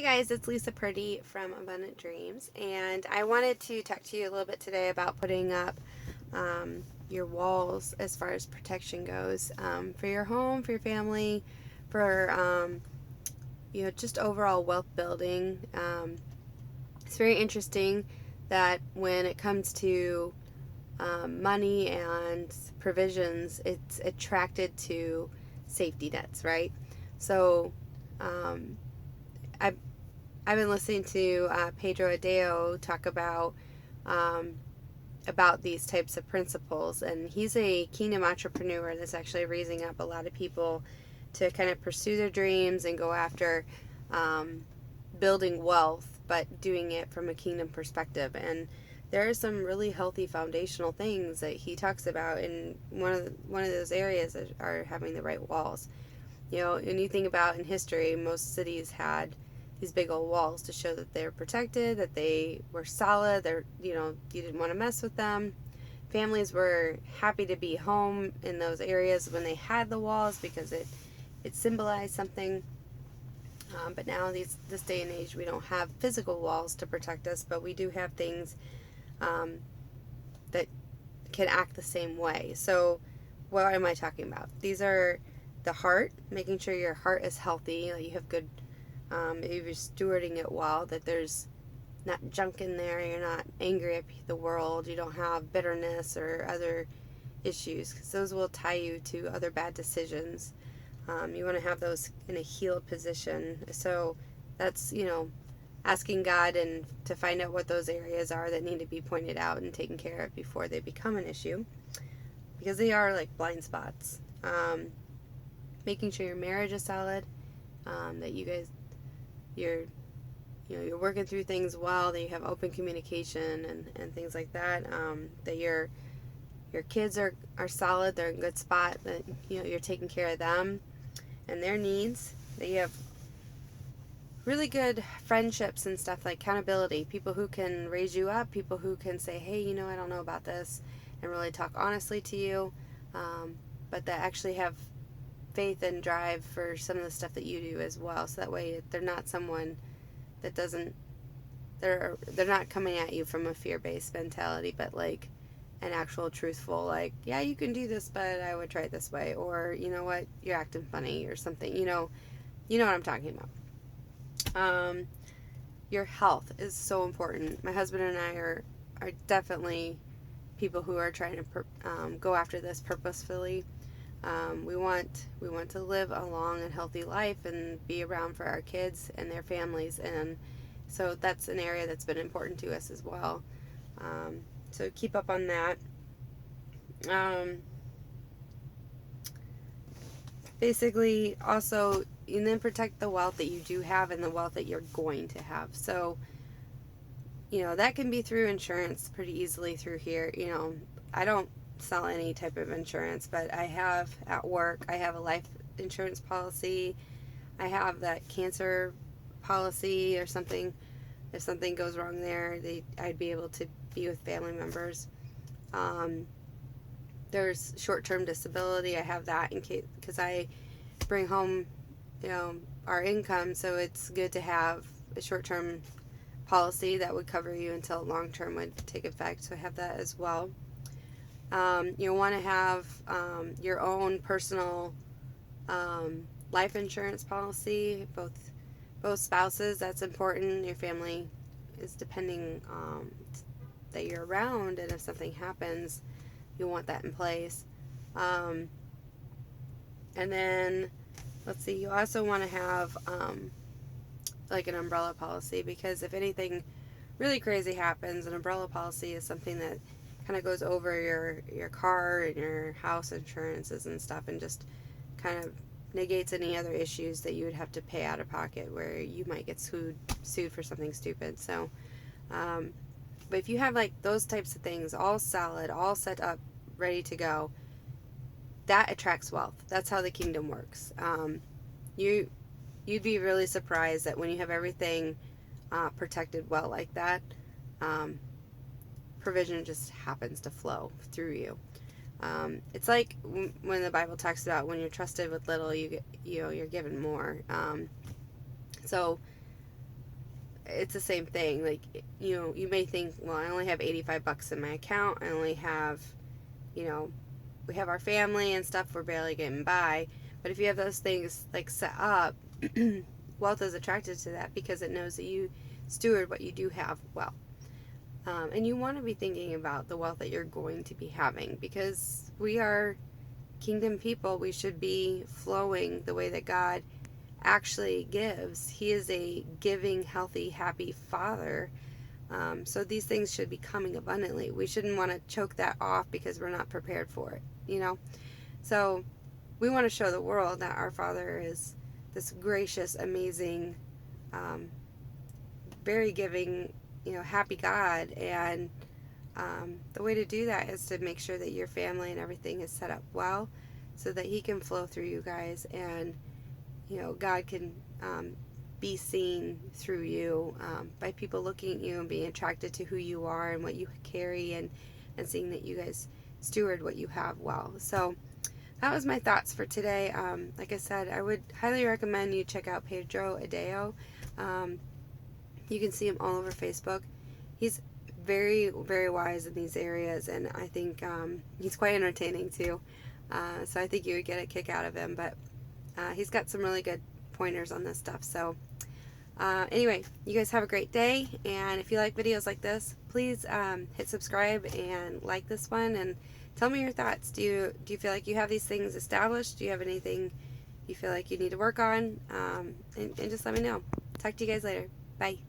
Guys, it's Lisa Purdy from Abundant Dreams, and I wanted to talk to you a little bit today about putting up your walls as far as protection goes for your home, for your family, for just overall wealth building. It's very interesting that when it comes to money and provisions, it's attracted to safety nets, right? So um, I've I've been listening to Pedro Adao talk um, about these types of principles, and he's a kingdom entrepreneur that's actually raising up a lot of people to kind of pursue their dreams and go after um, building wealth, but doing it from a kingdom perspective. And there are some really healthy foundational things that he talks about, and one of those areas are having the right walls. When you think about in history, most cities had these big old walls to show that they were protected, that they were solid, you didn't want to mess with them. Families were happy to be home in those areas when they had the walls because it symbolized something. But now, this day and age, we don't have physical walls to protect us, but we do have things that can act the same way. So, what am I talking about? These are the heart, making sure your heart is healthy, that you have good, if you're stewarding it well, that there's not junk in there, you're not angry at the world, you don't have bitterness or other issues, because those will tie you to other bad decisions. You want to have those in a healed position. So that's, asking God and to find out what those areas are that need to be pointed out and taken care of before they become an issue, because they are like blind spots. Making sure your marriage is solid, that you guys, you're working through things well, that you have open communication and things like that, that your kids are solid, they're in a good spot, that you're taking care of them and their needs, that you have really good friendships and stuff, like accountability, people who can raise you up, people who can say, hey, I don't know about this, and really talk honestly to you, but that actually have faith and drive for some of the stuff that you do as well. So that way they're not someone that doesn't, they're not coming at you from a fear-based mentality, but like an actual truthful, like, yeah, you can do this, but I would try it this way, or you know what, you're acting funny or something. You know what I'm talking about. Your health is so important. My husband and I are definitely people who are trying to go after this purposefully. We want to live a long and healthy life and be around for our kids and their families, and so that's an area that's been important to us as well. So keep up on that. Basically, also, and then protect the wealth that you do have and the wealth that you're going to have. So, that can be through insurance pretty easily through here. I don't sell any type of insurance, but I have at work, I have a life insurance policy. I have that cancer policy or something. If something goes wrong there, I'd be able to be with family members. There's short-term disability. I have that in case, because I bring home, our income, so it's good to have a short-term policy that would cover you until long-term would take effect. So I have that as well. You'll want to have your own personal life insurance policy, both spouses. That's important. Your family is depending that you're around, and if something happens, you'll want that in place. And then, let's see, you also want to have like an umbrella policy, because if anything really crazy happens, an umbrella policy is something that kind of goes over your car and your house insurances and stuff, and just kind of negates any other issues that you would have to pay out of pocket where you might get sued for something stupid. So but if you have like those types of things all solid, all set up, ready to go, that attracts wealth. That's how the kingdom works. You'd be really surprised that when you have everything protected well like that, provision just happens to flow through you. It's like when the Bible talks about when you're trusted with little, you're given more. So it's the same thing. Like, you may think, well, I only have $85 in my account. I only have, we have our family and stuff. We're barely getting by. But if you have those things like set up, wealth is attracted to that because it knows that you steward what you do have well. And you want to be thinking about the wealth that you're going to be having, because we are kingdom people. We should be flowing the way that God actually gives. He is a giving, healthy, happy Father. So these things should be coming abundantly. We shouldn't want to choke that off because we're not prepared for it. So we want to show the world that our Father is this gracious, amazing, very giving, happy God. And the way to do that is to make sure that your family and everything is set up well, so that He can flow through you guys, and God can be seen through you, by people looking at you and being attracted to who you are and what you carry, and seeing that you guys steward what you have well. So that was my thoughts for today. Like I said, I would highly recommend you check out Pedro Adao. You can see him all over Facebook. He's very, very wise in these areas, and I think he's quite entertaining too. So I think you would get a kick out of him. But he's got some really good pointers on this stuff. So anyway, you guys have a great day, and if you like videos like this, please hit subscribe and like this one, and tell me your thoughts. Do you feel like you have these things established? Do you have anything you feel like you need to work on? And just let me know. Talk to you guys later. Bye.